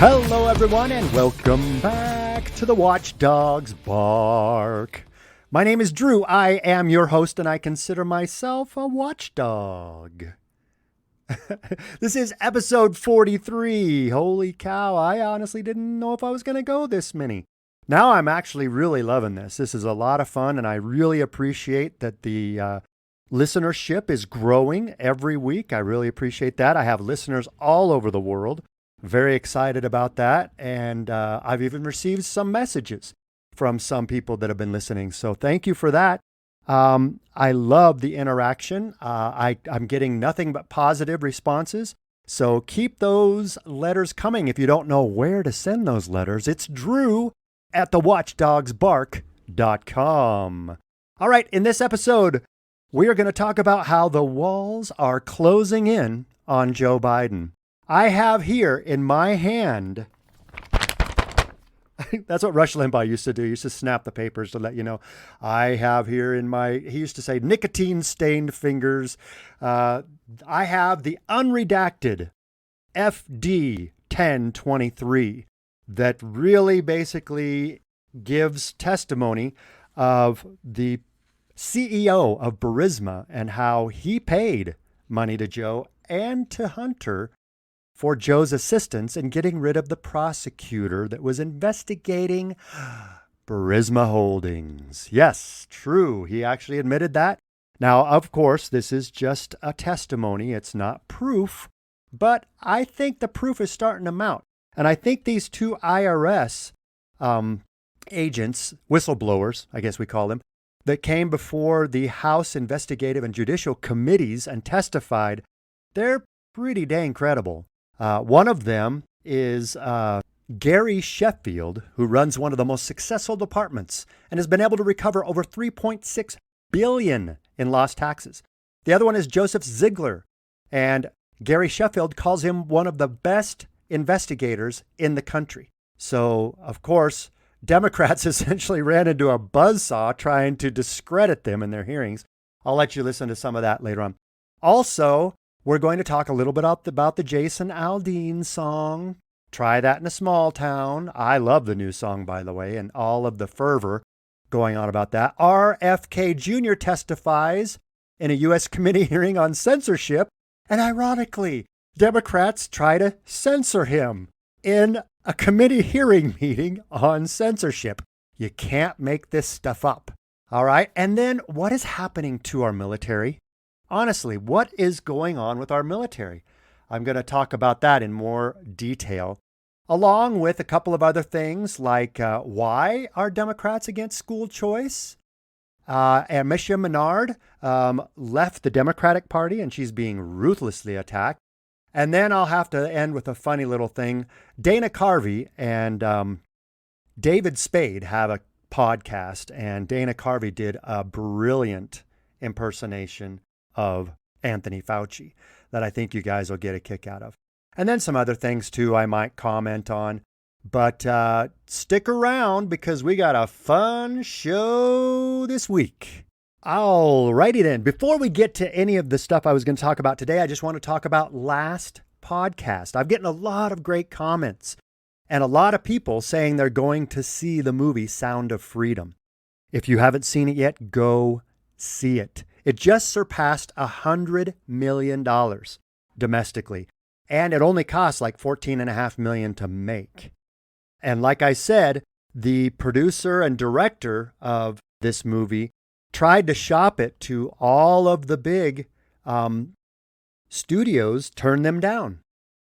Hello, everyone, and welcome back to the Watchdogs Bark. My name is Drew. I am your host, and I consider myself a watchdog. This is episode 43. Holy cow, I honestly didn't know if I was going to go this many. Now I'm actually really loving this. This is a lot of fun, and I really appreciate that the listenership is growing every week. I really appreciate that. I have listeners all over the world. Very excited about that, and I've even received some messages from some people that have been listening, so thank you for that. I love the interaction. I'm getting nothing but positive responses, so keep those letters coming. If you don't know where to send those letters, it's drew@thewatchdogsbark.com. All right, in this episode, we are going to talk about how the walls are closing in on Joe Biden. I have here in my hand, that's what Rush Limbaugh used to do. He used to snap the papers to let you know. I have here in my, he used to say, nicotine-stained fingers. I have the unredacted FD 1023 that really basically gives testimony of the CEO of Burisma and how he paid money to Joe and to Hunter for Joe's assistance in getting rid of the prosecutor that was investigating Burisma Holdings. Yes, true. He actually admitted that. Now, of course, this is just a testimony. It's not proof, but I think the proof is starting to mount. And I think these two IRS agents, whistleblowers, I guess we call them, that came before the House Investigative and Judicial Committees and testified, they're pretty dang credible. One of them is Gary Sheffield, who runs one of the most successful departments and has been able to recover over $3.6 billion in lost taxes. The other one is Joseph Ziegler, and Gary Sheffield calls him one of the best investigators in the country. So, of course, Democrats essentially ran into a buzzsaw trying to discredit them in their hearings. I'll let you listen to some of that later on. Also, we're going to talk a little bit about the Jason Aldean song, Try That in a Small Town. I love the new song, by the way, and all of the fervor going on about that. RFK Jr. testifies in a U.S. committee hearing on censorship, and ironically, Democrats try to censor him in a committee hearing meeting on censorship. You can't make this stuff up. All right, and then what is happening to our military? Honestly, what is going on with our military? I'm going to talk about that in more detail, along with a couple of other things like why are Democrats against school choice? Amisha Menard left the Democratic Party and she's being ruthlessly attacked. And then I'll have to end with a funny little thing. Dana Carvey and David Spade have a podcast, and Dana Carvey did a brilliant impersonation of Anthony Fauci that I think you guys will get a kick out of. And then some other things too I might comment on. But stick around because we got a fun show this week. Alrighty then. Before we get to any of the stuff I was going to talk about today, I just want to talk about last podcast. I've gotten a lot of great comments and a lot of people saying they're going to see the movie Sound of Freedom. If you haven't seen it yet, go see it. It just surpassed $100 million domestically, and it only cost like $14.5 million to make. And like I said, the producer and director of this movie tried to shop it to all of the big studios, turned them down.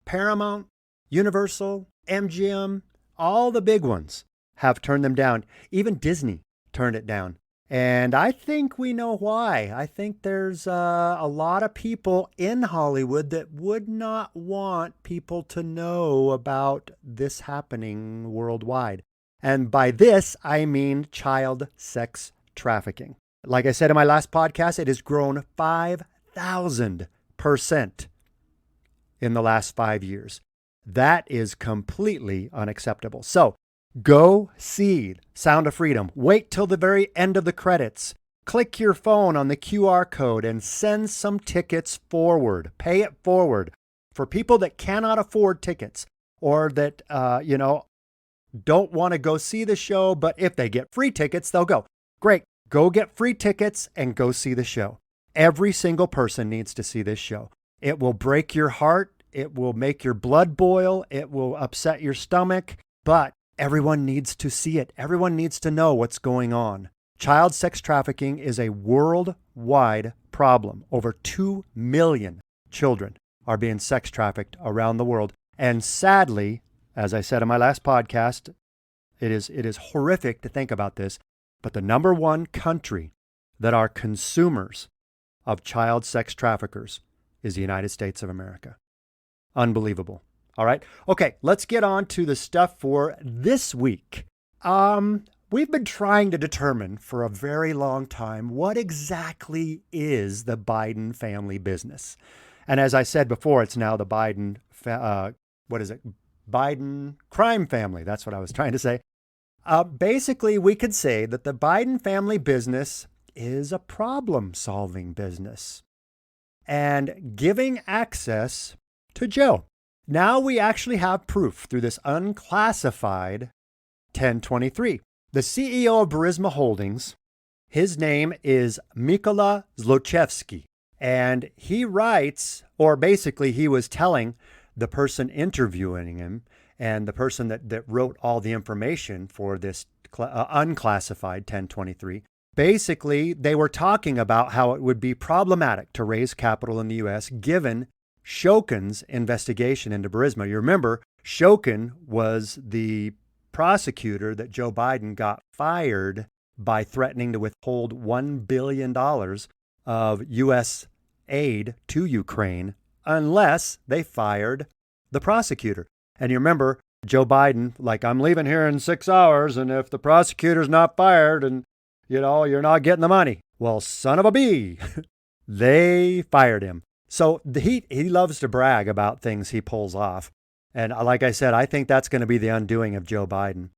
Paramount, Universal, MGM, all the big ones have turned them down. Even Disney turned it down. And I think we know why. I think there's a lot of people in Hollywood that would not want people to know about this happening worldwide. And by this, I mean child sex trafficking. Like I said in my last podcast, it has grown 5,000% in the last 5 years. That is completely unacceptable. So go see Sound of Freedom. Wait till the very end of the credits. Click your phone on the QR code and send some tickets forward. Pay it forward. For people that cannot afford tickets, or that, don't want to go see the show, but if they get free tickets, they'll go. Great. Go get free tickets and go see the show. Every single person needs to see this show. It will break your heart. It will make your blood boil. It will upset your stomach, but everyone needs to see it. Everyone needs to know what's going on. Child sex trafficking is a worldwide problem. Over 2 million children are being sex trafficked around the world. And sadly, as I said in my last podcast, it is horrific to think about this, but the number one country that are consumers of child sex traffickers is the United States of America. Unbelievable. All right. Okay, let's get on to the stuff for this week. We've been trying to determine for a very long time what exactly is the Biden family business. And as I said before, it's now the Biden, Biden crime family. That's what I was trying to say. Basically, we could say that the Biden family business is a problem-solving business and giving access to Joe. Now we actually have proof through this unclassified 1023. The CEO of Burisma Holdings, his name is Mykola Zlochevsky, and he writes, or basically he was telling the person interviewing him and the person that wrote all the information for this unclassified 1023, basically they were talking about how it would be problematic to raise capital in the U.S. given Shokin's investigation into Burisma. You remember, Shokin was the prosecutor that Joe Biden got fired by threatening to withhold $1 billion of U.S. aid to Ukraine unless they fired the prosecutor. And you remember, Joe Biden, like, I'm leaving here in 6 hours, and if the prosecutor's not fired and, you're not getting the money. Well, son of a bee, they fired him. So he loves to brag about things he pulls off. And like I said, I think that's going to be the undoing of Joe Biden,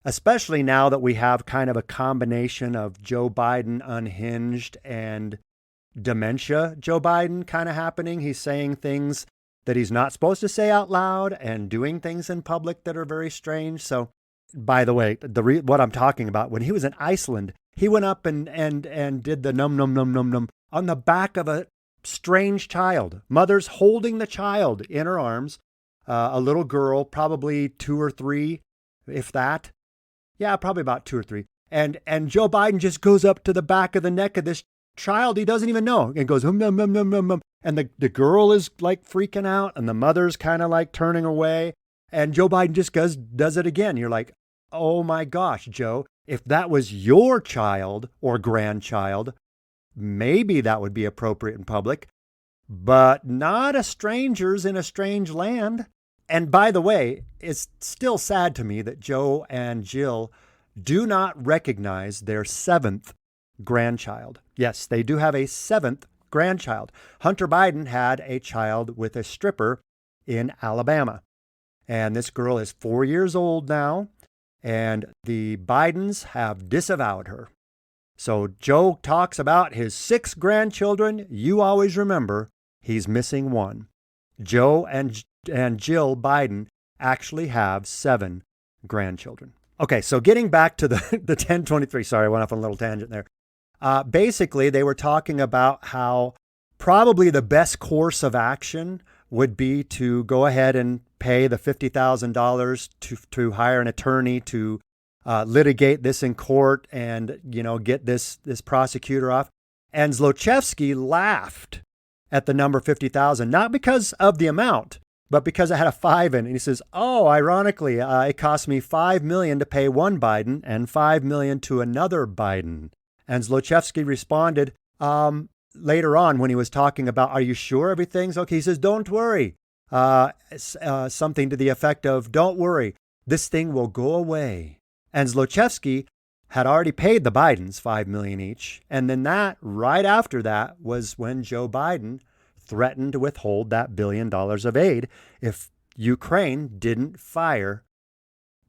especially now that we have kind of a combination of Joe Biden unhinged and dementia Joe Biden kind of happening. He's saying things that he's not supposed to say out loud and doing things in public that are very strange. So, by the way, what I'm talking about, when he was in Iceland, he went up and did the num num num num num on the back of a strange child. Mother's holding the child in her arms, a little girl, probably 2 or 3, if that. Yeah, probably about 2 or 3. And Joe Biden just goes up to the back of the neck of this child he doesn't even know and goes, hum, hum, hum, hum, hum, hum. And the girl is like freaking out and the mother's kind of like turning away. And Joe Biden just does it again. You're like, oh my gosh, Joe, if that was your child or grandchild, maybe that would be appropriate in public, but not a stranger's in a strange land. And by the way, it's still sad to me that Joe and Jill do not recognize their 7th grandchild. Yes, they do have a 7th grandchild. Hunter Biden had a child with a stripper in Alabama. And this girl is 4 years old now, and the Bidens have disavowed her. So Joe talks about his 6 grandchildren. You always remember he's missing 1. Joe and Jill Biden actually have 7 grandchildren. Okay, so getting back to the 1023. Sorry, I went off on a little tangent there. Basically, they were talking about how probably the best course of action would be to go ahead and pay the $50,000 to hire an attorney to litigate this in court and, get this prosecutor off. And Zlochevsky laughed at the number 50,000, not because of the amount, but because it had a 5 in it. And he says, oh, ironically, it cost me $5 million to pay one Biden and $5 million to another Biden. And Zlochevsky responded later on when he was talking about, are you sure everything's okay? He says, don't worry. Something to the effect of, don't worry, this thing will go away. And Zlochevsky had already paid the Bidens $5 million each. And then right after that was when Joe Biden threatened to withhold that $1 billion of aid if Ukraine didn't fire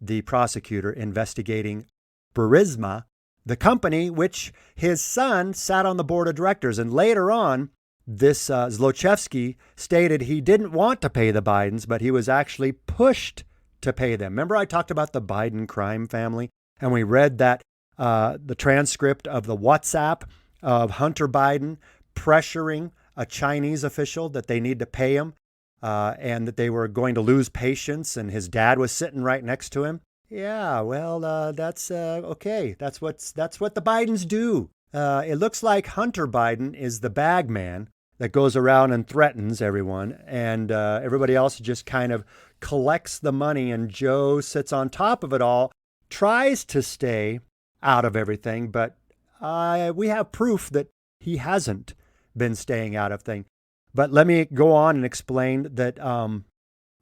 the prosecutor investigating Burisma, the company which his son sat on the board of directors. And later on, this Zlochevsky stated he didn't want to pay the Bidens, but he was actually pushed to pay them. Remember I talked about the Biden crime family? And we read that the transcript of the WhatsApp of Hunter Biden pressuring a Chinese official that they need to pay him and that they were going to lose patience, and his dad was sitting right next to him. Yeah, well, that's okay. That's what the Bidens do. It looks like Hunter Biden is the bag man that goes around and threatens everyone, and everybody else just kind of collects the money, and Joe sits on top of it all, tries to stay out of everything, but we have proof that he hasn't been staying out of things. But let me go on and explain that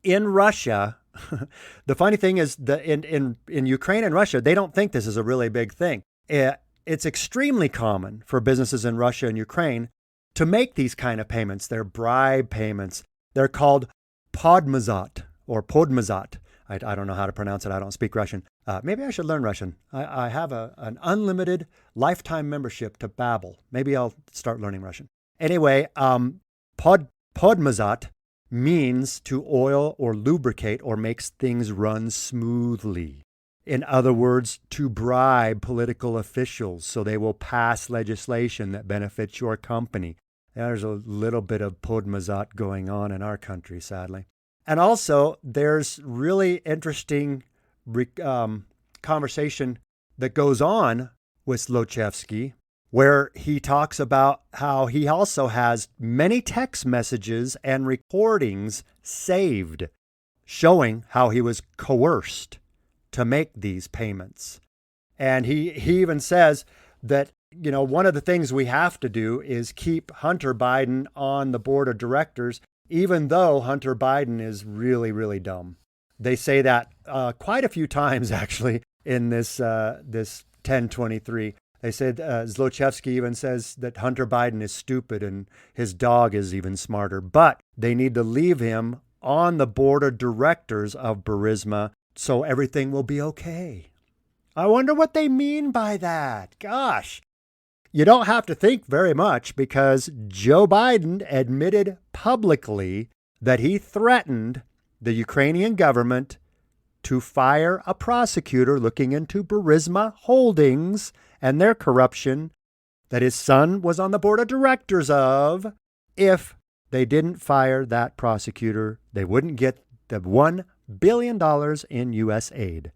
in Russia, the funny thing is that in Ukraine and Russia, they don't think this is a really big thing. It's extremely common for businesses in Russia and Ukraine to make these kind of payments. They're bribe payments. They're called podmazat or podmazat. I don't know how to pronounce it. I don't speak Russian. Maybe I should learn Russian. I have an unlimited lifetime membership to Babbel. Maybe I'll start learning Russian. Anyway, podmazat means to oil or lubricate or makes things run smoothly. In other words, to bribe political officials so they will pass legislation that benefits your company. There's a little bit of podmazat going on in our country, sadly. And also, there's really interesting conversation that goes on with Zlochevsky, where he talks about how he also has many text messages and recordings saved, showing how he was coerced to make these payments. And he even says that, you know, one of the things we have to do is keep Hunter Biden on the board of directors, even though Hunter Biden is really, really dumb. They say that quite a few times, actually, in this 1023. They said Zlochevsky even says that Hunter Biden is stupid and his dog is even smarter. But they need to leave him on the board of directors of Burisma so everything will be okay. I wonder what they mean by that. Gosh. You don't have to think very much, because Joe Biden admitted publicly that he threatened the Ukrainian government to fire a prosecutor looking into Burisma Holdings and their corruption that his son was on the board of directors of. If they didn't fire that prosecutor, they wouldn't get the $1 billion in U.S. aid.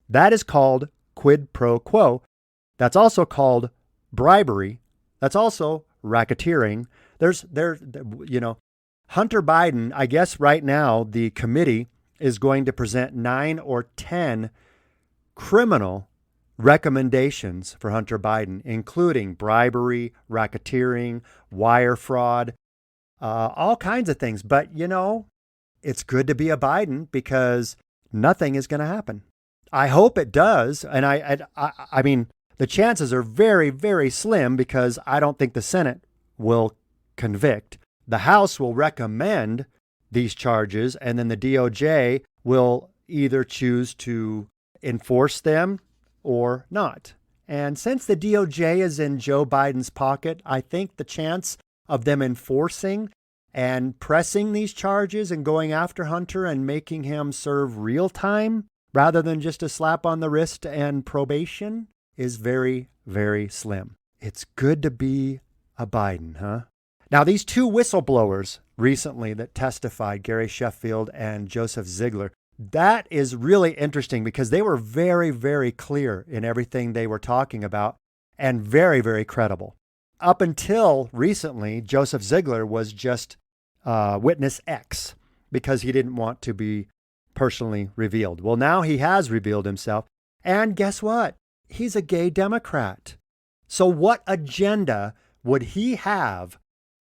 That is called quid pro quo. That's also called bribery. That's also racketeering. Hunter Biden, I guess right now the committee is going to present 9 or 10 criminal recommendations for Hunter Biden, including bribery, racketeering, wire fraud, all kinds of things. But, you know, it's good to be a Biden because nothing is going to happen. I hope it does. And I mean, the chances are very, very slim, because I don't think the Senate will convict. The House will recommend these charges, and then the DOJ will either choose to enforce them or not. And since the DOJ is in Joe Biden's pocket, I think the chance of them enforcing and pressing these charges and going after Hunter and making him serve real time rather than just a slap on the wrist and probation is very, very slim. It's good to be a Biden, huh? Now, these two whistleblowers recently that testified, Gary Sheffield and Joseph Ziegler, that is really interesting because they were very, very clear in everything they were talking about and very, very credible. Up until recently, Joseph Ziegler was just witness X because he didn't want to be personally revealed. Well, now he has revealed himself. And guess what? He's a gay Democrat. So what agenda would he have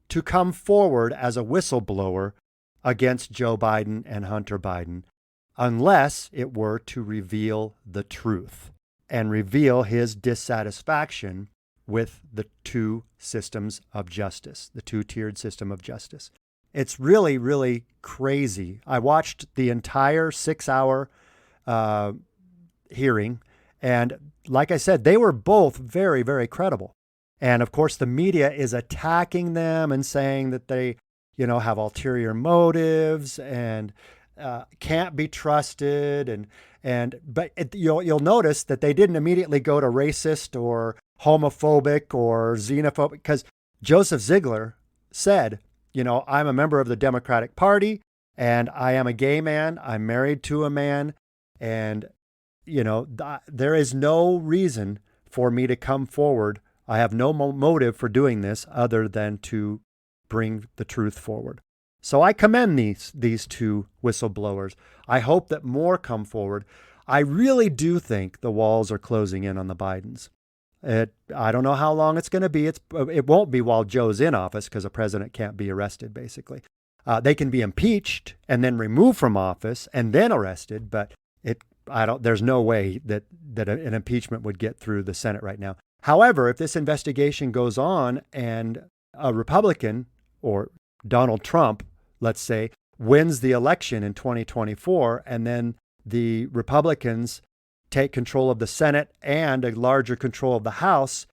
to come forward as a whistleblower against Joe Biden and Hunter Biden, unless it were to reveal the truth and reveal his dissatisfaction with the two systems of justice, the two-tiered system of justice. It's really, really crazy. I watched the entire 6-hour hearing, and like I said, they were both very, very credible. And of course, the media is attacking them and saying that they, have ulterior motives and can't be trusted. But you'll notice that they didn't immediately go to racist or homophobic or xenophobic, because Joseph Ziegler said, I'm a member of the Democratic Party and I am a gay man. I'm married to a man. And, there is no reason for me to come forward. I have no motive for doing this other than to bring the truth forward. So I commend these two whistleblowers. I hope that more come forward. I really do think the walls are closing in on the Bidens. I don't know how long it's going to be. It won't be while Joe's in office, because a president can't be arrested, basically. They can be impeached and then removed from office and then arrested, but there's no way that an impeachment would get through the Senate right now. However, if this investigation goes on and a Republican, or Donald Trump, let's say, wins the election in 2024, and then the Republicans take control of the Senate and a larger control of the House,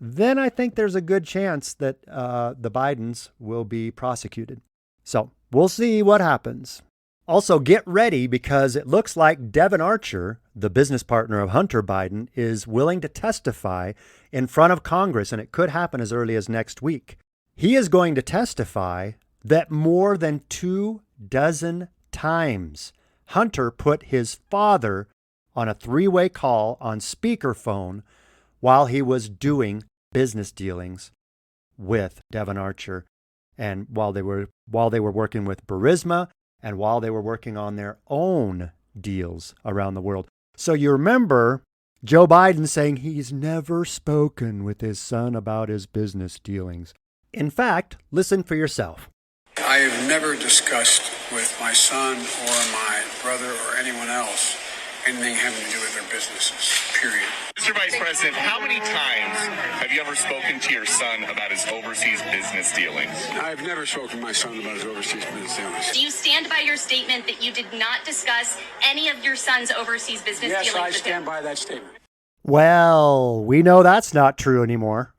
then I think there's a good chance that the Bidens will be prosecuted. So we'll see what happens. Also, get ready, because it looks like Devon Archer, the business partner of Hunter Biden, is willing to testify in front of Congress, and it could happen as early as next week. He is going to testify that more than 24 times Hunter put his father on a three-way call on speakerphone while he was doing business dealings with Devon Archer, and while they were working with Burisma, and while they were working on their own deals around the world. So you remember Joe Biden saying he's never spoken with his son about his business dealings. In fact, listen for yourself. I have never discussed with my son or my brother or anyone else anything having to do with their businesses, period. Mr. Vice President, how many times have you ever spoken to your son about his overseas business dealings? I've never spoken to my son about his overseas business dealings. Do you stand by your statement that you did not discuss any of your son's overseas business dealings? Yes, I stand by that statement. Well, we know that's not true anymore.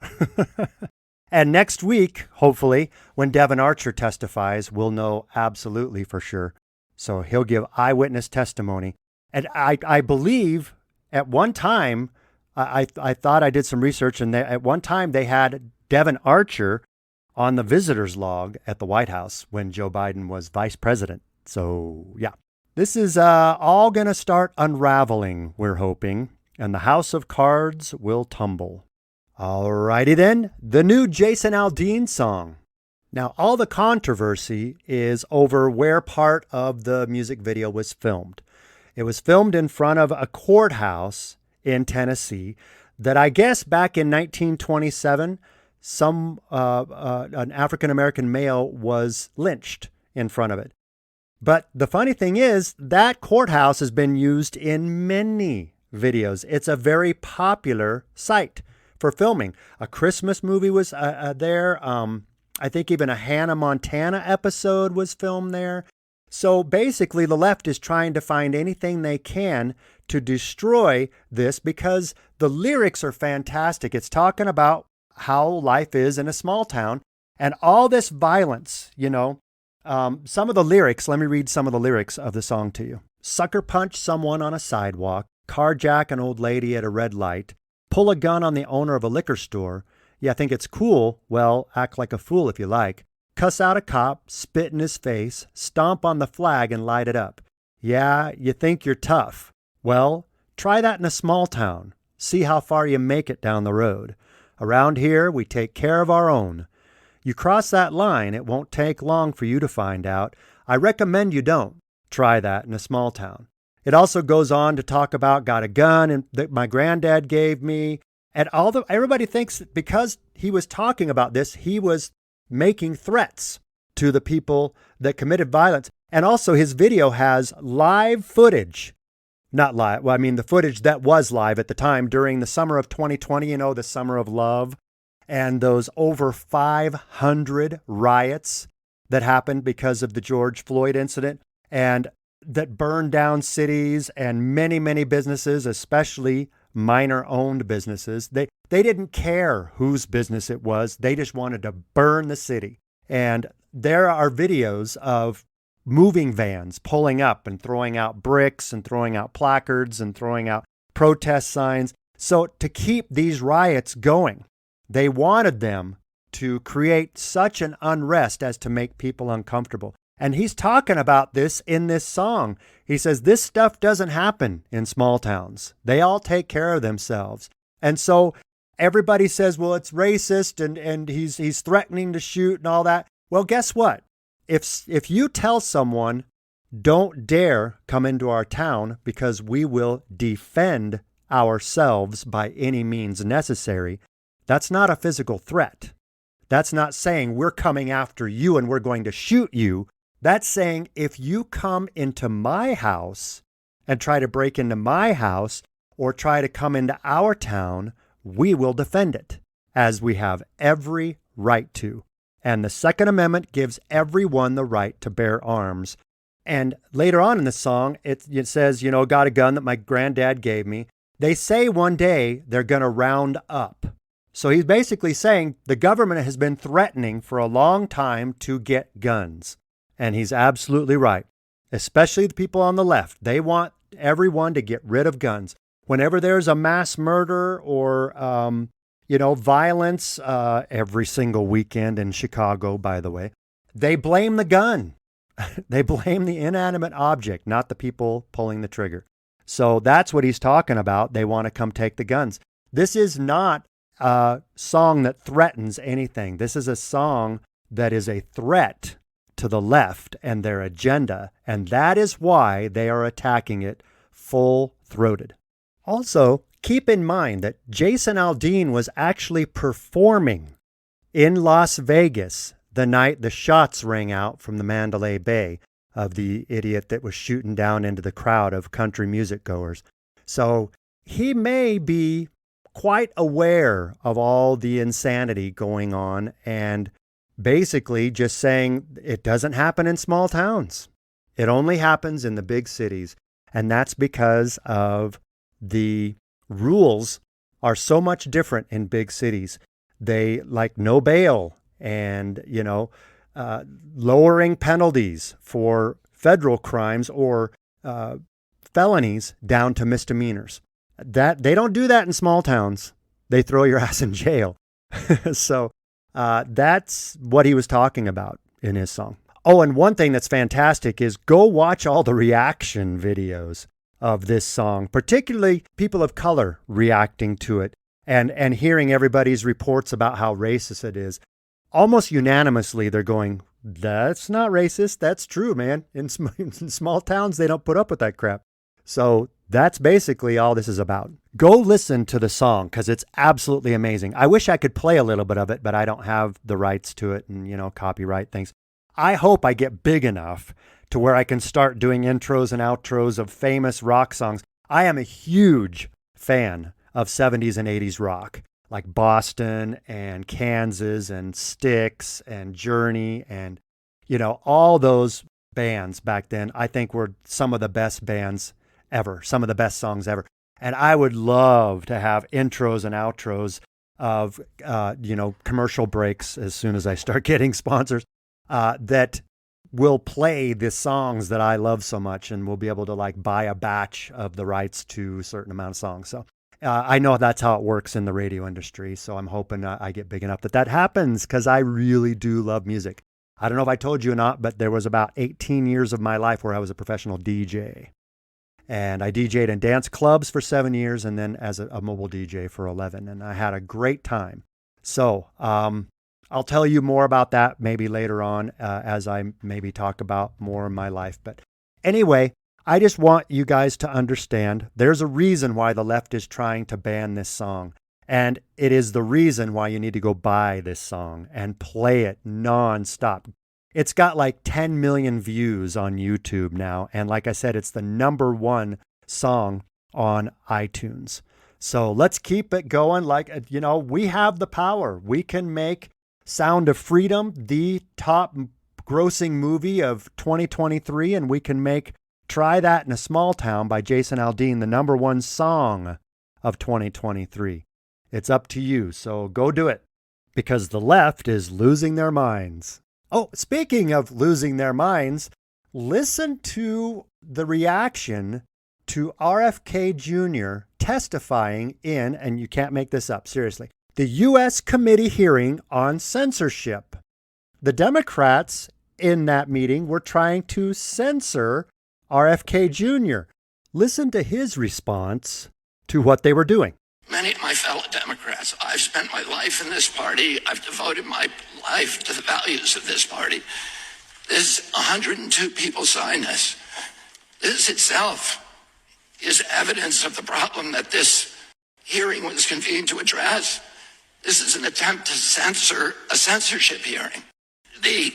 And next week, hopefully, when Devon Archer testifies, we'll know absolutely for sure. So he'll give eyewitness testimony. And I believe at one time, I thought I did some research, and at one time they had Devon Archer on the visitor's log at the White House when Joe Biden was vice president. So, yeah, this is all going to start unraveling, we're hoping, and the house of cards will tumble. Alrighty then, the new Jason Aldean song. Now, all the controversy is over where part of the music video was filmed. It was filmed in front of a courthouse in Tennessee that I guess back in 1927, an African-American male was lynched in front of it. But the funny thing is that courthouse has been used in many videos. It's a very popular site for filming. A Christmas movie was there. I think even a Hannah Montana episode was filmed there. So basically, the left is trying to find anything they can to destroy this, because the lyrics are fantastic. It's talking about how life is in a small town and all this violence, Some of the lyrics, let me read some of the lyrics of the song to you. Sucker punch someone on a sidewalk, carjack an old lady at a red light, pull a gun on the owner of a liquor store. Yeah, think it's cool? Well, act like a fool if you like. Cuss out a cop, spit in his face, stomp on the flag and light it up. Yeah, you think you're tough. Well, try that in a small town. See how far you make it down the road. Around here, we take care of our own. You cross that line, it won't take long for you to find out. I recommend you don't. Try that in a small town. It also goes on to talk about got a gun that my granddad gave me. And everybody thinks that because he was talking about this, he was making threats to the people that committed violence. And also his video has live footage. Not live. Well, I mean, the footage that was live at the time during the summer of 2020, the summer of love, and those over 500 riots that happened because of the George Floyd incident, and that burned down cities and many, many businesses, especially minor-owned businesses. They didn't care whose business it was. They just wanted to burn the city. And there are videos of moving vans pulling up and throwing out bricks and throwing out placards and throwing out protest signs. So to keep these riots going, they wanted them to create such an unrest as to make people uncomfortable. And he's talking about this in this song. He says, this stuff doesn't happen in small towns. They all take care of themselves. And so everybody says, well, it's racist and he's threatening to shoot and all that. Well, guess what? If you tell someone, don't dare come into our town because we will defend ourselves by any means necessary, that's not a physical threat. That's not saying we're coming after you and we're going to shoot you. That's saying if you come into my house and try to break into my house or try to come into our town, we will defend it, as we have every right to. And the Second Amendment gives everyone the right to bear arms. And later on in the song, it says, got a gun that my granddad gave me. They say one day they're going to round up. So he's basically saying the government has been threatening for a long time to get guns. And he's absolutely right, especially the people on the left. They want everyone to get rid of guns. Whenever there's a mass murder or, violence, every single weekend in Chicago, by the way, they blame the gun. They blame the inanimate object, not the people pulling the trigger. So that's what he's talking about. They want to come take the guns. This is not a song that threatens anything. This is a song that is a threat to the left and their agenda, and that is why they are attacking it full-throated. Also, keep in mind that Jason Aldean was actually performing in Las Vegas the night the shots rang out from the Mandalay Bay of the idiot that was shooting down into the crowd of country music goers. So he may be quite aware of all the insanity going on and basically just saying it doesn't happen in small towns. It only happens in the big cities. And that's because of the rules are so much different in big cities. They like no bail and, lowering penalties for federal crimes or felonies down to misdemeanors. That they don't do that in small towns. They throw your ass in jail. So that's what he was talking about in his song. Oh, and one thing that's fantastic is go watch all the reaction videos of this song, particularly people of color reacting to it and hearing everybody's reports about how racist it is. Almost unanimously, they're going, that's not racist. That's true, man. In small towns, they don't put up with that crap. So that's basically all this is about. Go listen to the song because it's absolutely amazing. I wish I could play a little bit of it, but I don't have the rights to it and, copyright things. I hope I get big enough to where I can start doing intros and outros of famous rock songs. I am a huge fan of 70s and 80s rock, like Boston and Kansas and Styx and Journey and, all those bands back then, I think were some of the best bands ever, some of the best songs ever. And I would love to have intros and outros of, commercial breaks as soon as I start getting sponsors that will play the songs that I love so much, and we'll be able to buy a batch of the rights to a certain amount of songs. So I know that's how it works in the radio industry. So I'm hoping I get big enough that happens because I really do love music. I don't know if I told you or not, but there was about 18 years of my life where I was a professional DJ. And I DJ'd in dance clubs for 7 years and then as a mobile DJ for 11. And I had a great time. So I'll tell you more about that maybe later on as I maybe talk about more of my life. But anyway, I just want you guys to understand there's a reason why the left is trying to ban this song. And it is the reason why you need to go buy this song and play it nonstop. It's got 10 million views on YouTube now. And like I said, it's the #1 song on iTunes. So let's keep it going. We have the power. We can make Sound of Freedom the top grossing movie of 2023. And we can make Try That in a Small Town by Jason Aldean the #1 song of 2023. It's up to you. So go do it, because the left is losing their minds. Oh, speaking of losing their minds, listen to the reaction to RFK Jr. testifying in, and you can't make this up, seriously, the U.S. committee hearing on censorship. The Democrats in that meeting were trying to censor RFK Jr. Listen to his response to what they were doing. Many of my fellow Democrats, I've spent my life in this party. I've devoted my life to the values of this party. This 102 people signed this. This itself is evidence of the problem that this hearing was convened to address. This is an attempt to censor a censorship hearing. The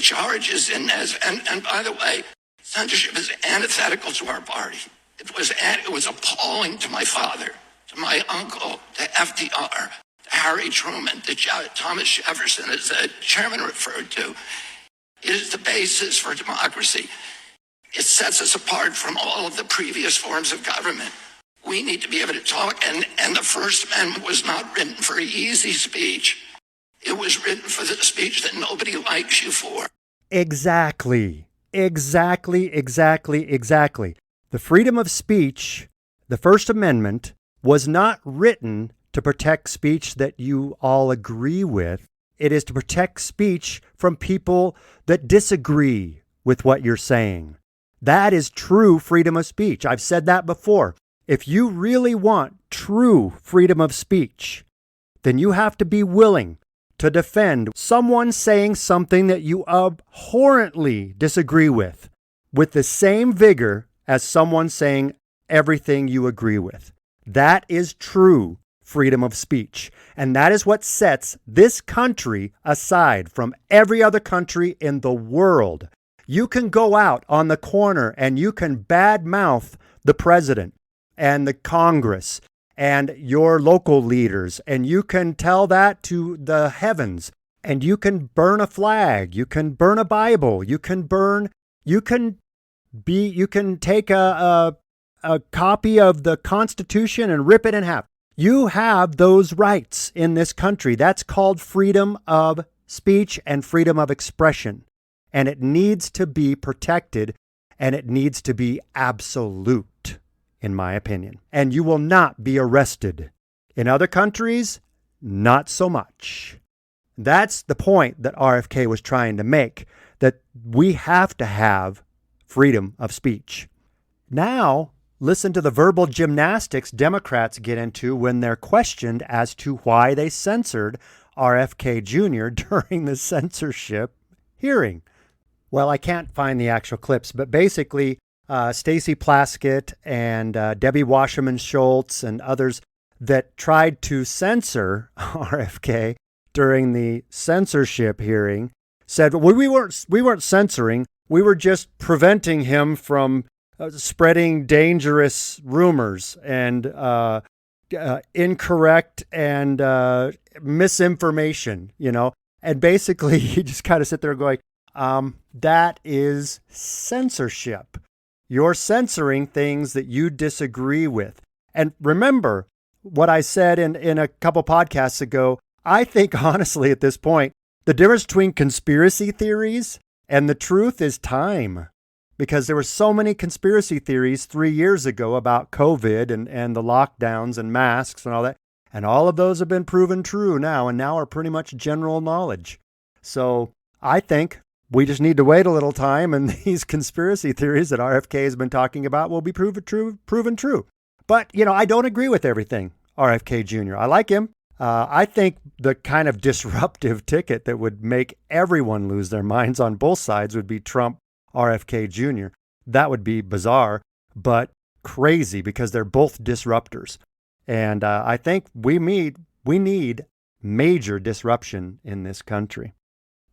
charges in this, and by the way, censorship is antithetical to our party. It was appalling to my father, to my uncle, to FDR, to Harry Truman, to Thomas Jefferson, as the chairman referred to. It is the basis for democracy. It sets us apart from all of the previous forms of government. We need to be able to talk, and the First Amendment was not written for easy speech. It was written for the speech that nobody likes you for. Exactly. The freedom of speech, the First Amendment, was not written to protect speech that you all agree with. It is to protect speech from people that disagree with what you're saying. That is true freedom of speech. I've said that before. If you really want true freedom of speech, then you have to be willing to defend someone saying something that you abhorrently disagree with the same vigor as someone saying everything you agree with. That is true freedom of speech. And that is what sets this country aside from every other country in the world. You can go out on the corner and you can badmouth the president and the Congress and your local leaders, and you can tell that to the heavens, and you can burn a flag, you can burn a Bible, you can take a copy of the Constitution and rip it in half. You have those rights in this country. That's called freedom of speech and freedom of expression. And it needs to be protected, and it needs to be absolute, in my opinion. And you will not be arrested. In other countries, not so much. That's the point that RFK was trying to make, that we have to have freedom of speech. Now, listen to the verbal gymnastics Democrats get into when they're questioned as to why they censored RFK Jr. during the censorship hearing. Well, I can't find the actual clips, but basically, Stacey Plaskett and Debbie Wasserman Schultz and others that tried to censor RFK during the censorship hearing said, well, we weren't censoring. We were just preventing him from spreading dangerous rumors and incorrect and misinformation, And basically, you just kind of sit there going, that is censorship. You're censoring things that you disagree with. And remember what I said in a couple podcasts ago. I think, honestly, at this point, the difference between conspiracy theories and the truth is time. Because there were so many conspiracy theories 3 years ago about COVID and the lockdowns and masks and all that. And all of those have been proven true now and now are pretty much general knowledge. So I think we just need to wait a little time, and these conspiracy theories that RFK has been talking about will be proven true. But, I don't agree with everything RFK Jr. I like him. I think the kind of disruptive ticket that would make everyone lose their minds on both sides would be Trump RFK Jr. That would be bizarre, but crazy because they're both disruptors. And I think we need major disruption in this country.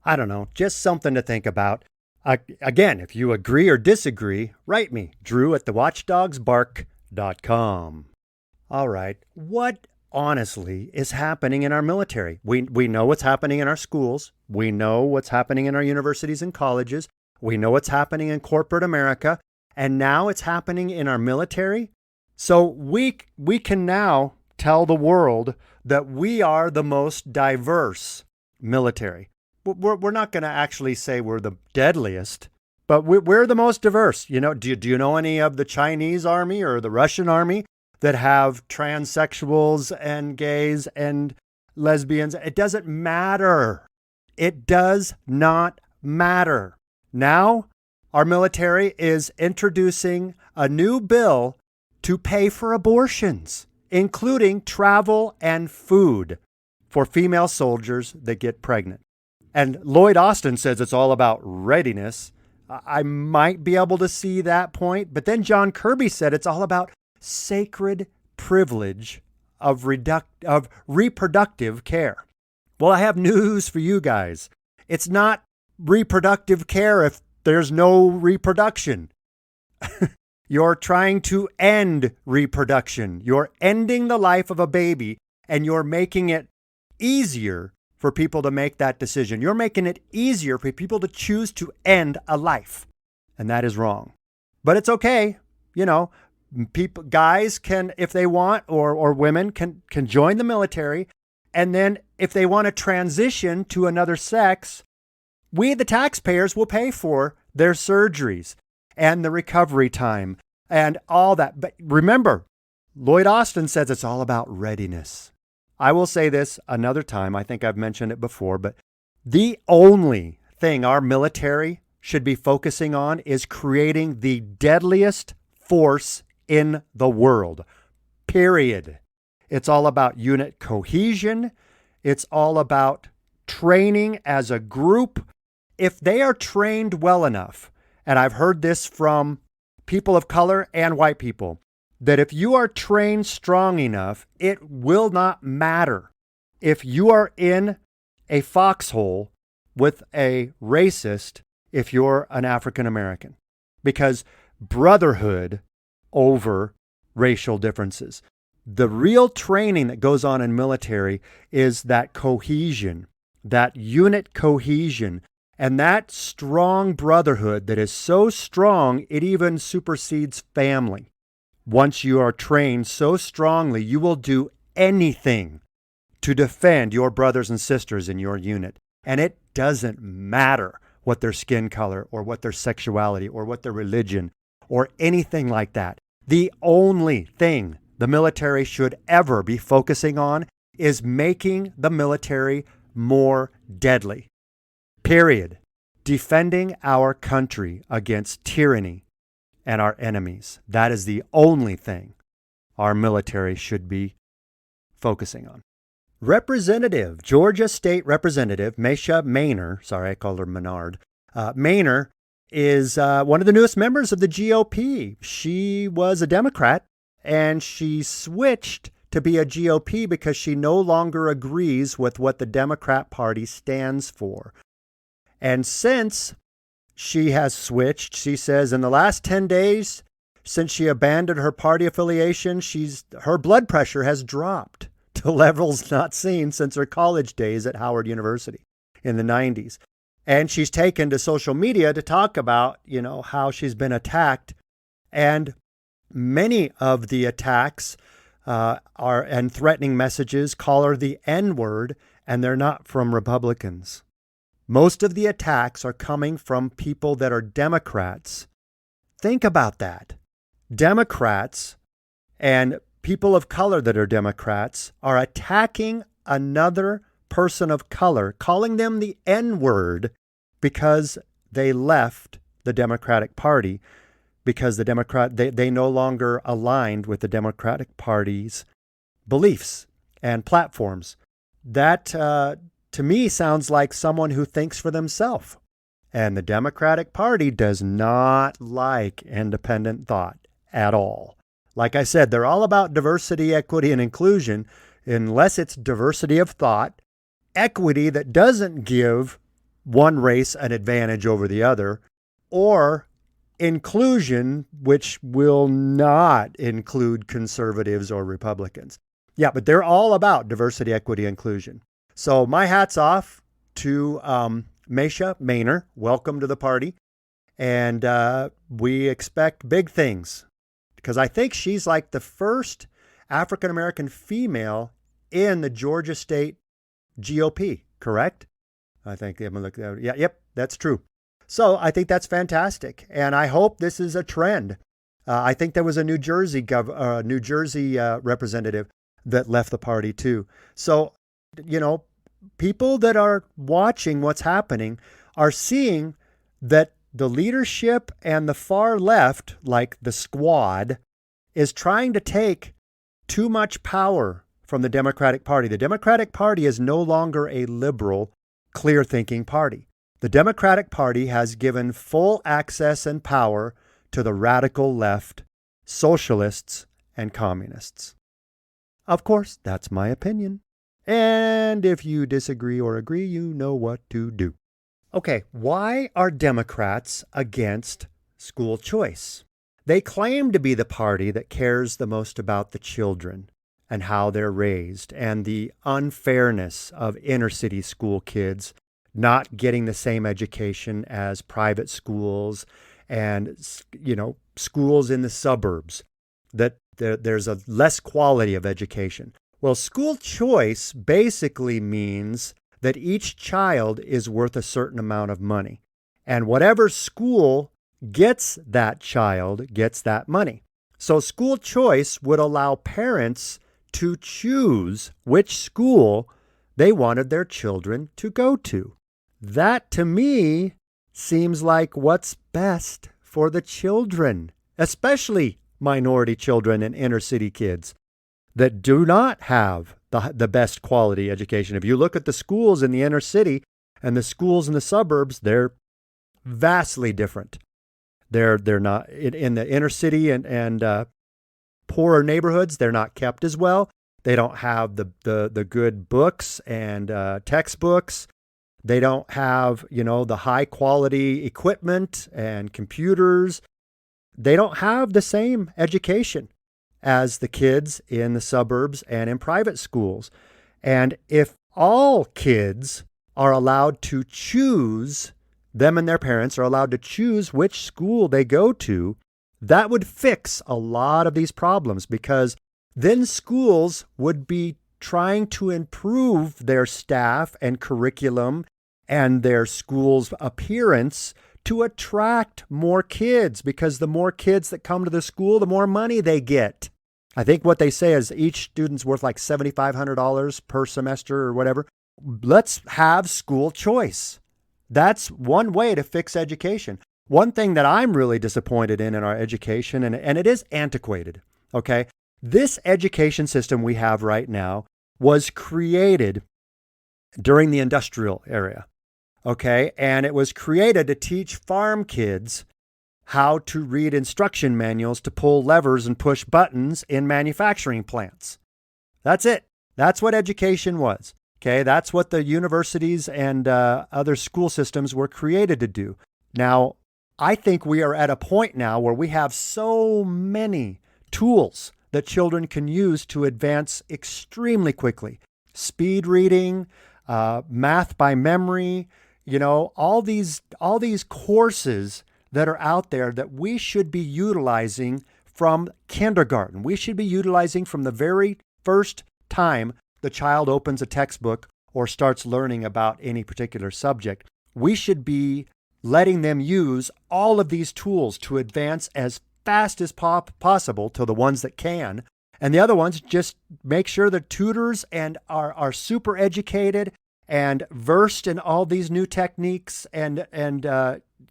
I don't know, just something to think about. Again, if you agree or disagree, write me, drew@thewatchdogsbark.com. All right, what honestly is happening in our military? We know what's happening in our schools. We know what's happening in our universities and colleges. We know what's happening in corporate America. And now it's happening in our military. So we can now tell the world that we are the most diverse military. We're not going to actually say we're the deadliest, but we're the most diverse. You know, do you know any of the Chinese army or the Russian army that have transsexuals and gays and lesbians? It doesn't matter. It does not matter. Now, our military is introducing a new bill to pay for abortions, including travel and food for female soldiers that get pregnant. And Lloyd Austin says it's all about readiness. I might be able to see that point. But then John Kirby said it's all about sacred privilege of reproductive care. Well, I have news for you guys. It's not reproductive care if there's no reproduction. You're trying to end reproduction. You're ending the life of a baby, and you're making it easier for people to make that decision. You're making it easier for people to choose to end a life. And that is wrong. But it's okay. You know, guys can, if they want, or women can join the military. And then if they want to transition to another sex, we, the taxpayers, will pay for their surgeries and the recovery time and all that. But remember, Lloyd Austin says it's all about readiness. I will say this another time. I think I've mentioned it before, but the only thing our military should be focusing on is creating the deadliest force in the world. Period. It's all about unit cohesion. It's all about training as a group. If they are trained well enough, and I've heard this from people of color and white people, that if you are trained strong enough, it will not matter if you are in a foxhole with a racist if you're an African American, because brotherhood over racial differences. The real training that goes on in military is that cohesion, that unit cohesion, and that strong brotherhood that is so strong it even supersedes family. Once you are trained so strongly, you will do anything to defend your brothers and sisters in your unit. And it doesn't matter what their skin color or what their sexuality or what their religion or anything like that. The only thing the military should ever be focusing on is making the military more deadly. Period. Defending our country against tyranny and our enemies. That is the only thing our military should be focusing on. Georgia State Representative Mesha Mainor, sorry, I called her Menard. Mainor is one of the newest members of the GOP. She was a Democrat, and she switched to be a GOP because she no longer agrees with what the Democrat Party stands for. And since she has switched, she says in the last 10 days, since she abandoned her party affiliation, her blood pressure has dropped to levels not seen since her college days at Howard University in the 90s. And she's taken to social media to talk about, how she's been attacked. And many of the attacks and threatening messages call her the N-word, and they're not from Republicans. Most of the attacks are coming from people that are Democrats. Think about that. Democrats and people of color that are Democrats are attacking another person of color, calling them the N-word because they left the Democratic Party, because they no longer aligned with the Democratic Party's beliefs and platforms. That, to me, sounds like someone who thinks for themselves. And the Democratic Party does not like independent thought at all. Like I said, they're all about diversity, equity, and inclusion, unless it's diversity of thought, equity that doesn't give one race an advantage over the other, or inclusion, which will not include conservatives or Republicans. Yeah, but they're all about diversity, equity, inclusion. So my hat's off to Mesha Mainor. Welcome to the party. And we expect big things, because I think she's like the first African American female in the Georgia State GOP, correct? I think I'm looking at it. Yeah, yep, that's true. So I think that's fantastic, and I hope this is a trend. I think there was a New Jersey representative that left the party too. So, people that are watching what's happening are seeing that the leadership and the far left, like the squad, is trying to take too much power from the Democratic Party. The Democratic Party is no longer a liberal, clear-thinking party. The Democratic Party has given full access and power to the radical left, socialists, and communists. Of course, that's my opinion. And if you disagree or agree, you know what to do. Okay, why are Democrats against school choice? They claim to be the party that cares the most about the children and how they're raised and the unfairness of inner city school kids not getting the same education as private schools and, schools in the suburbs, that there's a less quality of education. Well, school choice basically means that each child is worth a certain amount of money. And whatever school gets that child gets that money. So school choice would allow parents to choose which school they wanted their children to go to. That, to me, seems like what's best for the children, especially minority children and inner city kids that do not have the best quality education. If you look at the schools in the inner city and the schools in the suburbs, they're vastly different. They're not in the inner city and poorer neighborhoods. They're not kept as well. They don't have the good books and textbooks. They don't have, the high quality equipment and computers. They don't have the same education as the kids in the suburbs and in private schools. And if all kids are allowed to choose, them and their parents are allowed to choose which school they go to, that would fix a lot of these problems, because then schools would be trying to improve their staff and curriculum and their school's appearance to attract more kids, because the more kids that come to the school, the more money they get. I think what they say is each student's worth like $7,500 per semester or whatever. Let's have school choice. That's one way to fix education. One thing that I'm really disappointed in our education, and it is antiquated, okay? This education system we have right now was created during the industrial era, okay? And it was created to teach farm kids how to read instruction manuals to pull levers and push buttons in manufacturing plants. That's it. That's what education was. Okay, that's what the universities and other school systems were created to do. Now, I think we are at a point now where we have so many tools that children can use to advance extremely quickly. Speed reading, math by memory, all these courses that are out there that we should be utilizing from kindergarten. We should be utilizing from the very first time the child opens a textbook or starts learning about any particular subject. We should be letting them use all of these tools to advance as fast as possible to the ones that can. And the other ones, just make sure the tutors and are super educated and versed in all these new techniques and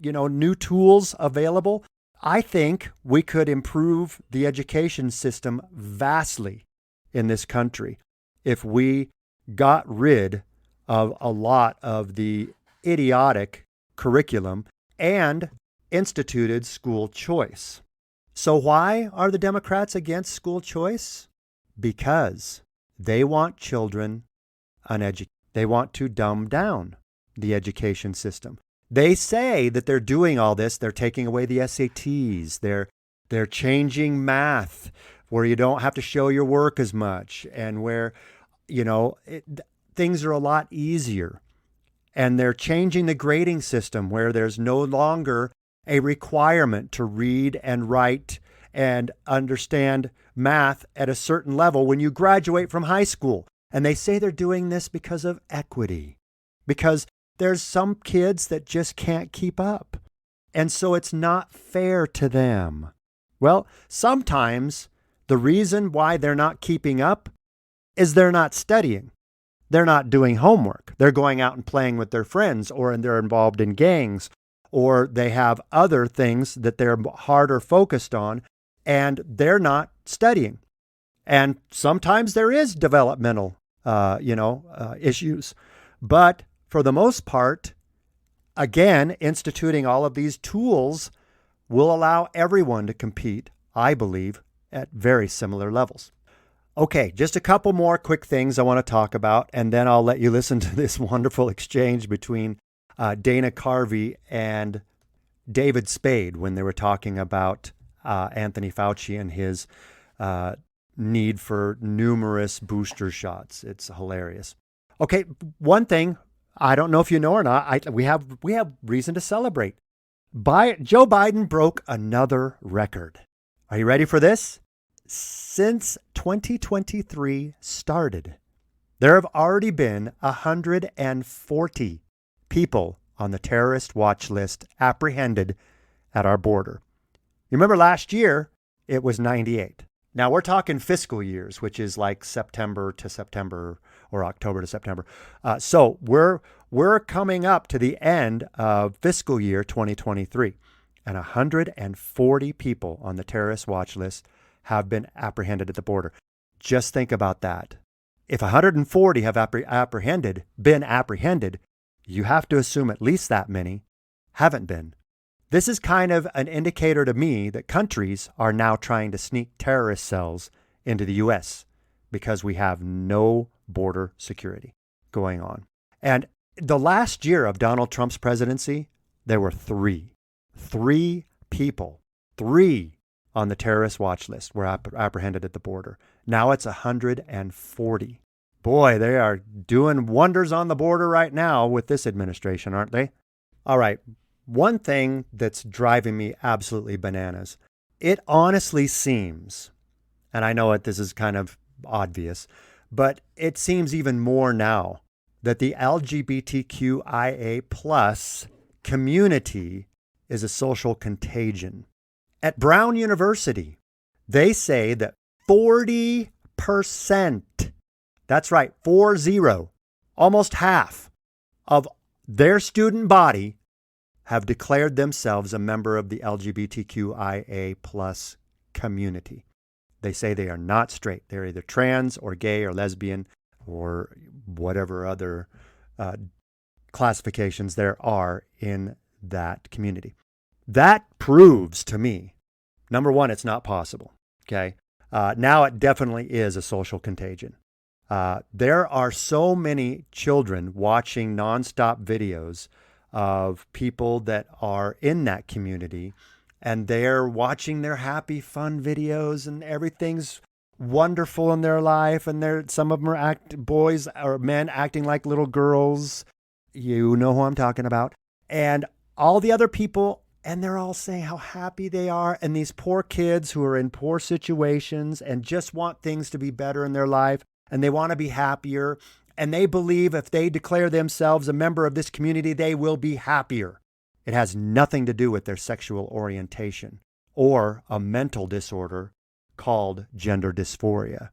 new tools available. I think we could improve the education system vastly in this country if we got rid of a lot of the idiotic curriculum and instituted school choice. So why are the Democrats against school choice? Because they want children uneducated. They want to dumb down the education system. They say that they're doing all this. They're taking away the SATs. They're changing math where you don't have to show your work as much, and where things are a lot easier. And they're changing the grading system where there's no longer a requirement to read and write and understand math at a certain level when you graduate from high school. And they say they're doing this because of equity, because there's some kids that just can't keep up. And so it's not fair to them. Well, sometimes the reason why they're not keeping up is they're not studying. They're not doing homework. They're going out and playing with their friends, or they're involved in gangs, or they have other things that they're harder focused on, and they're not studying. And sometimes there is developmental, issues. But for the most part, again, instituting all of these tools will allow everyone to compete, I believe, at very similar levels. Okay, just a couple more quick things I want to talk about, and then I'll let you listen to this wonderful exchange between Dana Carvey and David Spade when they were talking about Anthony Fauci and his need for numerous booster shots. It's hilarious. Okay, one thing, I don't know if you know or not, we have reason to celebrate. Joe Biden broke another record. Are you ready for this? Since 2023 started, there have already been 140 people on the terrorist watch list apprehended at our border. You remember last year, it was 98. Now we're talking fiscal years, which is like September to September or October to September. So we're coming up to the end of fiscal year 2023, and 140 people on the terrorist watch list have been apprehended at the border. Just think about that. If 140 have been apprehended, you have to assume at least that many haven't been. This is kind of an indicator to me that countries are now trying to sneak terrorist cells into the U.S. because we have no border security going on. And the last year of Donald Trump's presidency, there were three people on the terrorist watch list were apprehended at the border. Now it's 140. Boy, they are doing wonders on the border right now with this administration, aren't they? All right. One thing that's driving me absolutely bananas, it honestly seems, and I know this is kind of obvious, but it seems even more now that the LGBTQIA plus community is a social contagion. At Brown University, they say that 40%, that's right, 40, almost half of their student body have declared themselves a member of the LGBTQIA plus community. They say they are not straight. They're either trans or gay or lesbian or whatever other classifications there are in that community. That proves to me, number one, it's not possible. Okay. Now it definitely is a social contagion. There are so many children watching nonstop videos of people that are in that community, and they're watching their happy, fun videos, and everything's wonderful in their life. And some of them are boys or men acting like little girls. You know who I'm talking about. And all the other people, and they're all saying how happy they are. And these poor kids who are in poor situations and just want things to be better in their life, and they want to be happier. And they believe if they declare themselves a member of this community, they will be happier. It has nothing to do with their sexual orientation or a mental disorder called gender dysphoria.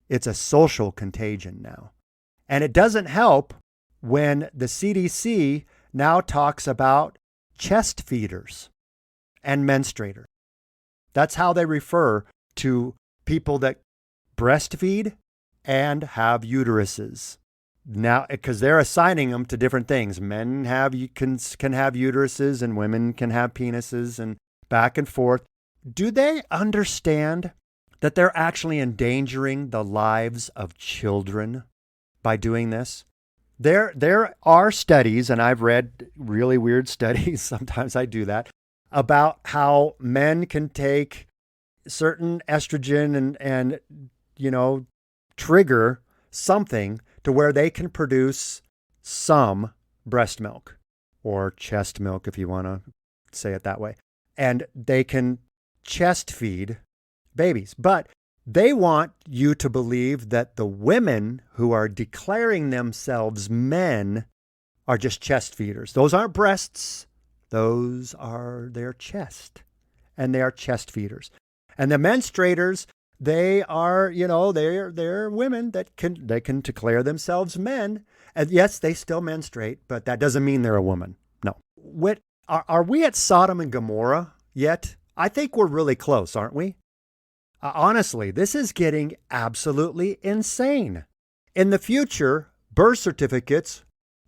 It's a social contagion now. And it doesn't help when the CDC now talks about chest feeders and menstruators. That's how they refer to people that breastfeed and have uteruses. Now, because they're assigning them to different things. Men can have uteruses and women can have penises and back and forth. Do they understand that they're actually endangering the lives of children by doing this? There are studies, and I've read really weird studies, sometimes I do that, about how men can take certain estrogen and trigger something to where they can produce some breast milk or chest milk, if you want to say it that way. And they can chest feed babies. But they want you to believe that the women who are declaring themselves men are just chest feeders. Those aren't breasts. Those are their chest. And they are chest feeders. And the menstruators, they are, they're women that can declare themselves men. And yes, they still menstruate, but that doesn't mean they're a woman. No. Are we at Sodom and Gomorrah yet? I think we're really close, aren't we? Honestly, this is getting absolutely insane. In the future, birth certificates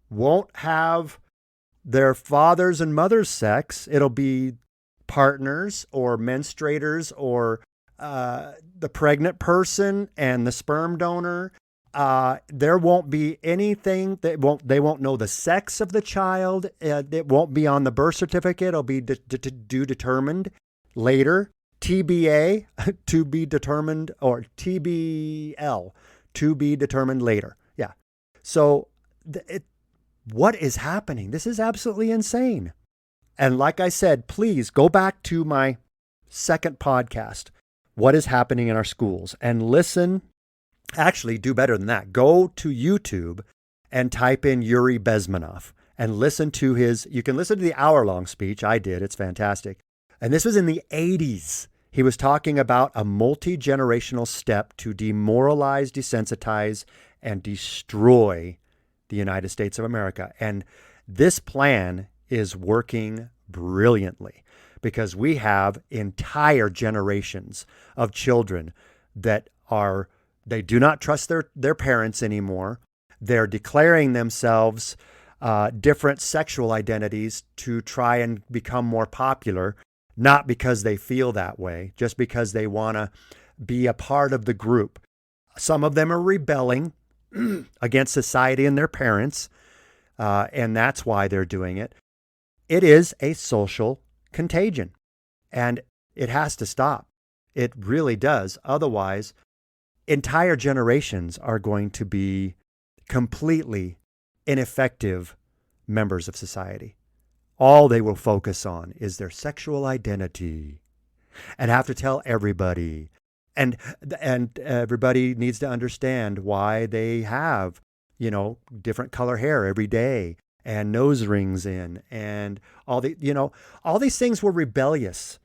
won't have their father's and mother's sex. It'll be partners or menstruators or the pregnant person and the sperm donor. There won't be anything they won't know the sex of the child. It won't be on the birth certificate. It'll be determined later. TBA, to be determined, or TBL, to be determined later. Yeah. So what is happening? This is absolutely insane. And like I said, please go back to my second podcast, What is Happening in Our Schools, and listen. Actually, do better than that. Go to YouTube and type in Yuri Bezmenov and listen to you can listen to the hour-long speech. I did. It's fantastic. And this was in the 80s. He was talking about a multi-generational step to demoralize, desensitize, and destroy the United States of America. And this plan is working brilliantly because we have entire generations of children that they do not trust their parents anymore. They're declaring themselves different sexual identities to try and become more popular, not because they feel that way, just because they want to be a part of the group. Some of them are rebelling against society and their parents, and that's why they're doing it. It is a social contagion, and it has to stop. It really does. Otherwise, entire generations are going to be completely ineffective members of society. All they will focus on is their sexual identity and have to tell everybody. And everybody needs to understand why they have, different color hair every day and nose rings in and all these things were rebellious,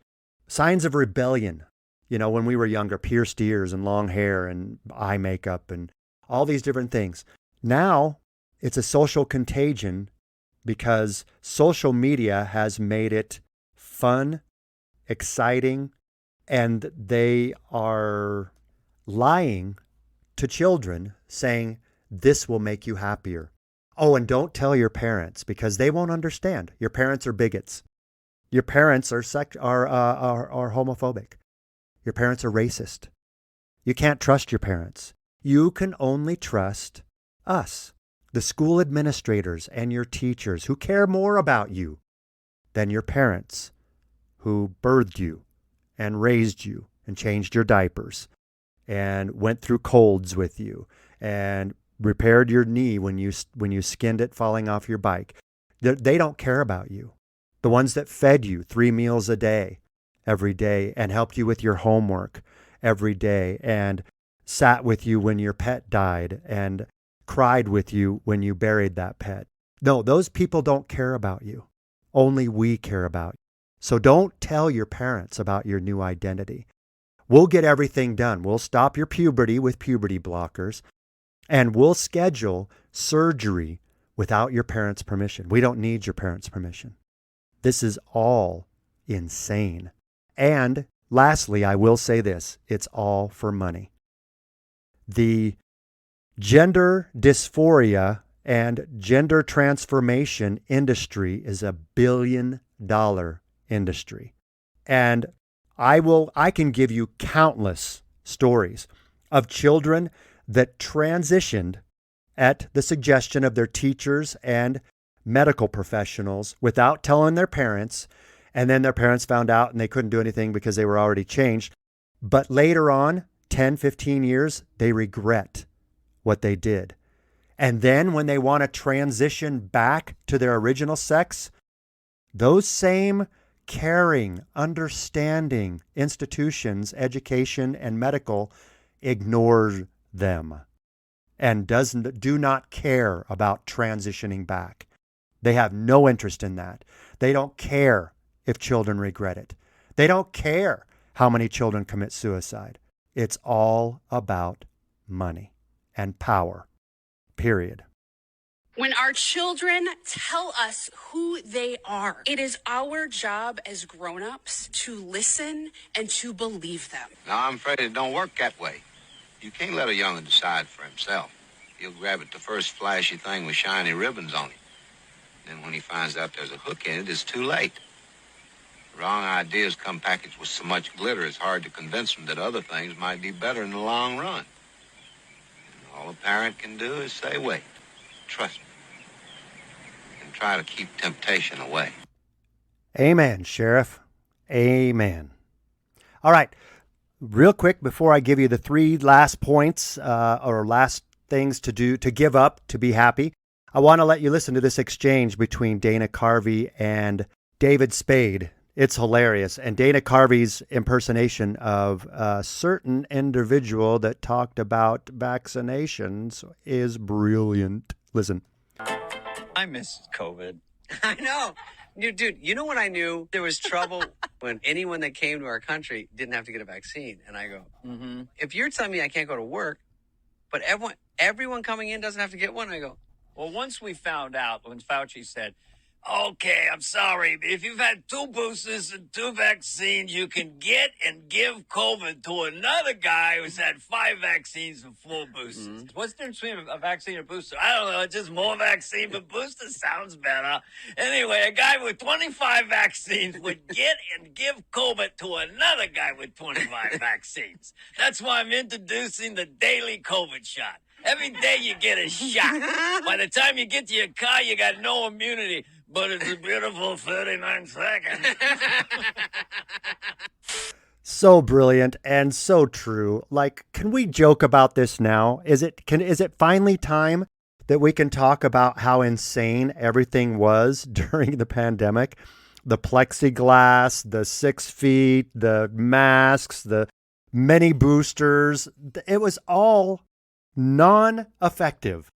signs of rebellion. When we were younger, pierced ears and long hair and eye makeup and all these different things. Now it's a social contagion because social media has made it fun, exciting, and they are lying to children saying, this will make you happier. Oh, and don't tell your parents because they won't understand. Your parents are bigots. Your parents are homophobic. Your parents are racist. You can't trust your parents. You can only trust us, the school administrators and your teachers who care more about you than your parents who birthed you and raised you and changed your diapers and went through colds with you and repaired your knee when you skinned it falling off your bike. They don't care about you. The ones that fed you 3 meals a day, every day, and helped you with your homework every day and sat with you when your pet died and cried with you when you buried that pet. No, those people don't care about you. Only we care about you. So don't tell your parents about your new identity. We'll get everything done. We'll stop your puberty with puberty blockers, and we'll schedule surgery without your parents' permission. We don't need your parents' permission. This is all insane. And lastly, I will say this, it's all for money. The gender dysphoria and gender transformation industry is $1 billion industry. And I can give you countless stories of children that transitioned at the suggestion of their teachers and medical professionals without telling their parents. And then their parents found out and they couldn't do anything because they were already changed. But later on, 10, 15 years, they regret what they did. And then when they want to transition back to their original sex, those same caring, understanding institutions, education and medical, ignore them and do not care about transitioning back. They have no interest in that. They don't care if children regret it. They don't care how many children commit suicide. It's all about money and power, period. When our children tell us who they are, it is our job as grown-ups to listen and to believe them. Now, I'm afraid it don't work that way. You can't let a young'un decide for himself. He'll grab at the first flashy thing with shiny ribbons on it. Then when he finds out there's a hook in it, it's too late. Wrong ideas come packaged with so much glitter, it's hard to convince them that other things might be better in the long run. And all a parent can do is say, wait, trust me, and try to keep temptation away. Amen, Sheriff. Amen. All right. Real quick, before I give you the 3 last points or last things to do, to give up, to be happy, I want to let you listen to this exchange between Dana Carvey and David Spade. It's hilarious. And Dana Carvey's impersonation of a certain individual that talked about vaccinations is brilliant. Listen. I miss COVID. I know. Dude, you know when I knew there was trouble? When anyone that came to our country didn't have to get a vaccine. And I go, if you're telling me I can't go to work, but everyone coming in doesn't have to get one, I go, well, once we found out when Fauci said, okay, I'm sorry, if you've had 2 boosters and 2 vaccines, you can get and give COVID to another guy who's had 5 vaccines and 4 boosters. Mm-hmm. What's the difference between a vaccine and a booster? I don't know. It's just more vaccine, but booster sounds better. Anyway, a guy with 25 vaccines would get and give COVID to another guy with 25 vaccines. That's why I'm introducing the daily COVID shot. Every day you get a shot. By the time you get to your car, you got no immunity. But it's a beautiful 39 seconds. So brilliant and so true. Like, can we joke about this now? Is it finally time that we can talk about how insane everything was during the pandemic? The plexiglass, the 6 feet, the masks, the many boosters. It was all non-effective,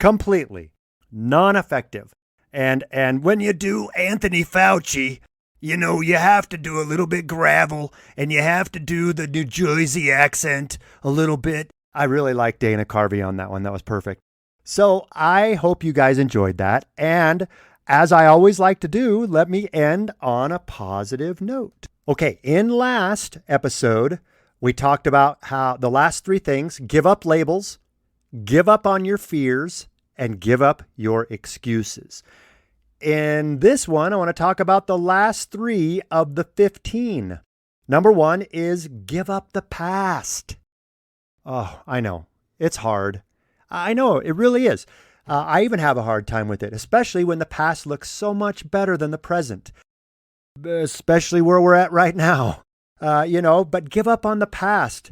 completely non-effective. And when you do Anthony Fauci, you know, you have to do a little bit gravel and you have to do the New Jersey accent a little bit. I really like Dana Carvey on that one. That was perfect. So I hope you guys enjoyed that. And as I always like to do, let me end on a positive note. Okay, in last episode, we talked about how the last 3 things: give up labels, give up on your fears, and give up your excuses. In this one, I want to talk about the last 3 of the 15. Number 1 is give up the past. Oh, I know. It's hard. I know, it really is. I even have a hard time with it, especially when the past looks so much better than the present, especially where we're at right now. But give up on the past.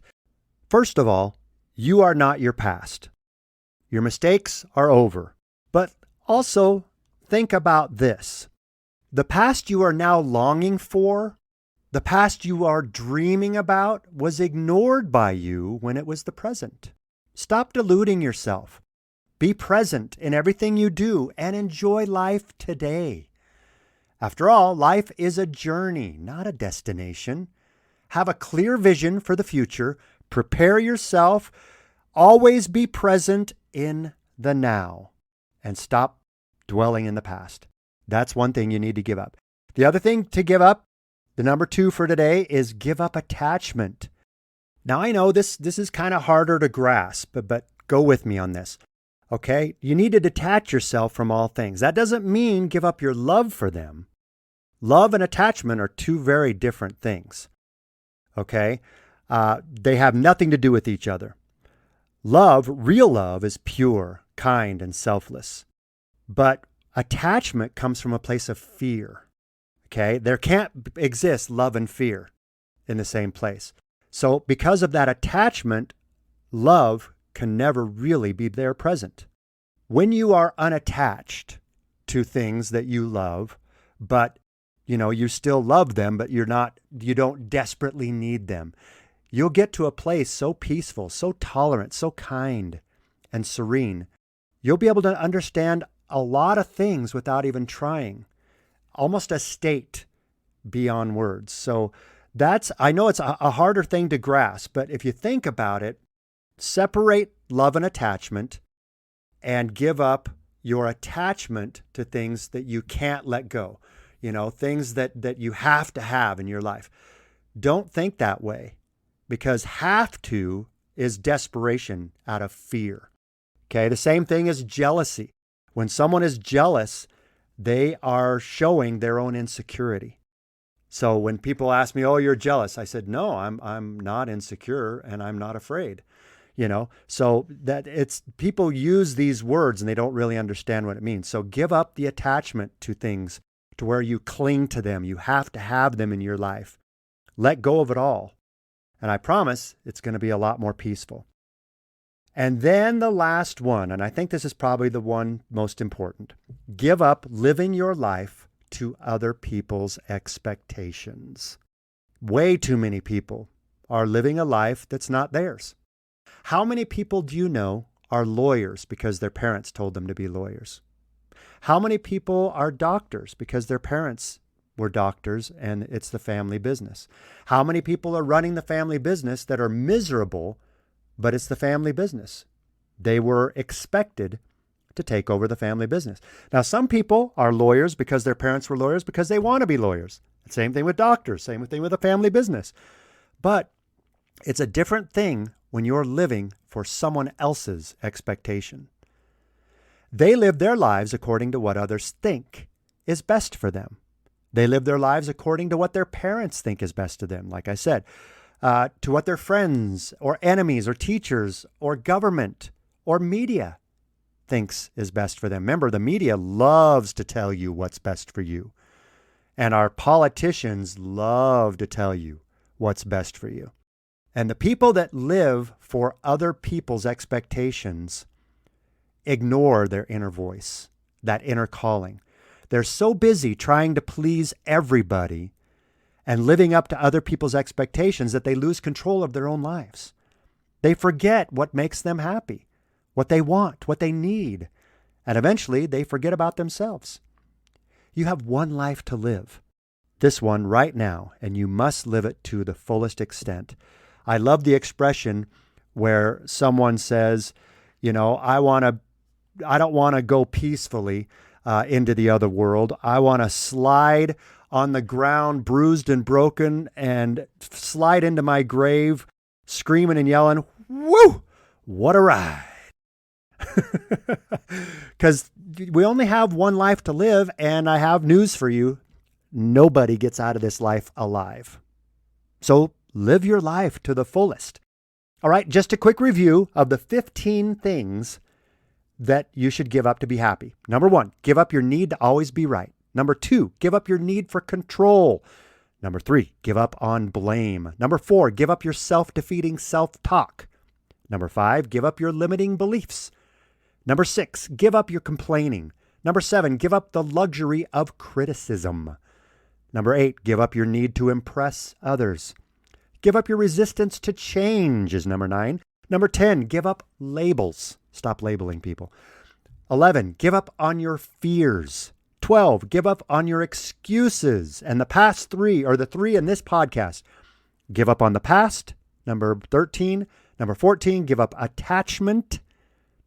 First of all, you are not your past. Your mistakes are over. But also, think about this. The past you are now longing for, the past you are dreaming about, was ignored by you when it was the present. Stop deluding yourself. Be present in everything you do and enjoy life today. After all, life is a journey, not a destination. Have a clear vision for the future. Prepare yourself. Always be present in the now and stop dwelling in the past. That's one thing you need to give up. The other thing to give up, the number 2 for today, is give up attachment. Now, I know this is kind of harder to grasp, but go with me on this. Okay? You need to detach yourself from all things. That doesn't mean give up your love for them. Love and attachment are 2 very different things. Okay? They have nothing to do with each other. Love, real love, is pure, kind, and selfless. But attachment comes from a place of fear. Okay? There can't exist love and fear in the same place. So because of that attachment, love can never really be there present. When you are unattached to things that you love, but You still love them, but you don't desperately need them. You'll get to a place so peaceful, so tolerant, so kind and serene. You'll be able to understand a lot of things without even trying. Almost a state beyond words. So I know it's a harder thing to grasp, but if you think about it, separate love and attachment and give up your attachment to things that you can't let go. Things that you have to have in your life. Don't think that way, because have to is desperation out of fear. Okay, the same thing as jealousy. When someone is jealous, they are showing their own insecurity. So when people ask me, "Oh, you're jealous," I said, "No, I'm not insecure and I'm not afraid." So that people use these words and they don't really understand what it means. So give up the attachment to things to where you cling to them. You have to have them in your life. Let go of it all. And I promise it's going to be a lot more peaceful. And then the last one, and I think this is probably the one most important. Give up living your life to other people's expectations. Way too many people are living a life that's not theirs. How many people do you know are lawyers because their parents told them to be lawyers? How many people are doctors because their parents were doctors and it's the family business? How many people are running the family business that are miserable, but it's the family business? They were expected to take over the family business. Now, some people are lawyers because their parents were lawyers because they want to be lawyers. Same thing with doctors, same thing with a family business. But it's a different thing when you're living for someone else's expectation. They live their lives according to what others think is best for them. They live their lives according to what their parents think is best to them, like I said, to what their friends or enemies or teachers or government or media thinks is best for them. Remember, the media loves to tell you what's best for you. And our politicians love to tell you what's best for you. And the people that live for other people's expectations ignore their inner voice, that inner calling. They're so busy trying to please everybody and living up to other people's expectations that they lose control of their own lives. They forget what makes them happy, what they want, what they need, and eventually they forget about themselves. You have one life to live, this one right now, and you must live it to the fullest extent. I love the expression where someone says, I don't want to go peacefully into the other world. I want to slide on the ground, bruised and broken, and slide into my grave, screaming and yelling, "Woo! What a ride!" Because we only have one life to live, and I have news for you. Nobody gets out of this life alive. So live your life to the fullest. All right, just a quick review of the 15 things that you should give up to be happy. Number 1, give up your need to always be right. Number 2, give up your need for control. Number 3, give up on blame. Number 4, give up your self-defeating self-talk. Number 5, give up your limiting beliefs. Number 6, give up your complaining. Number 7, give up the luxury of criticism. Number 8, give up your need to impress others. Give up your resistance to change is number 9. Number 10, give up labels. Stop labeling people. 11, give up on your fears. 12, give up on your excuses. And the past 3, or the 3 in this podcast, give up on the past. Number 13, number 14, give up attachment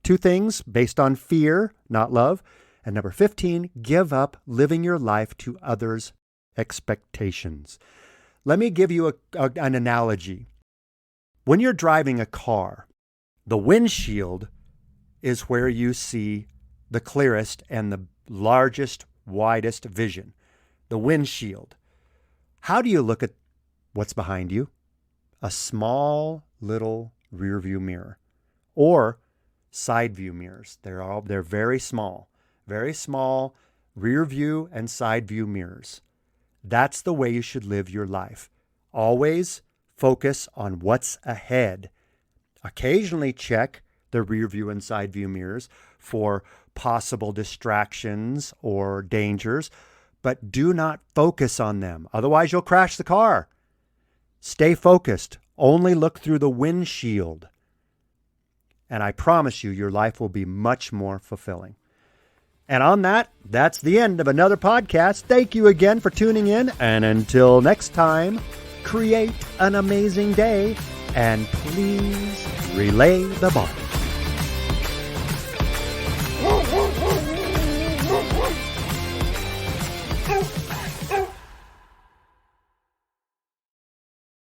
to things based on fear, not love. And number 15, give up living your life to others' expectations. Let me give you an analogy. When you're driving a car, the windshield is where you see the clearest and the largest, widest vision. The windshield. How do you look at what's behind you? A small little rear view mirror or side view mirrors. They're very small rear view and side view mirrors. That's the way you should live your life. Always focus on what's ahead. Occasionally check the rear view and side view mirrors for possible distractions or dangers, but do not focus on them. Otherwise, you'll crash the car. Stay focused. Only look through the windshield. And I promise you, your life will be much more fulfilling. And on that, that's the end of another podcast. Thank you again for tuning in. And until next time, create an amazing day and please relay the ball.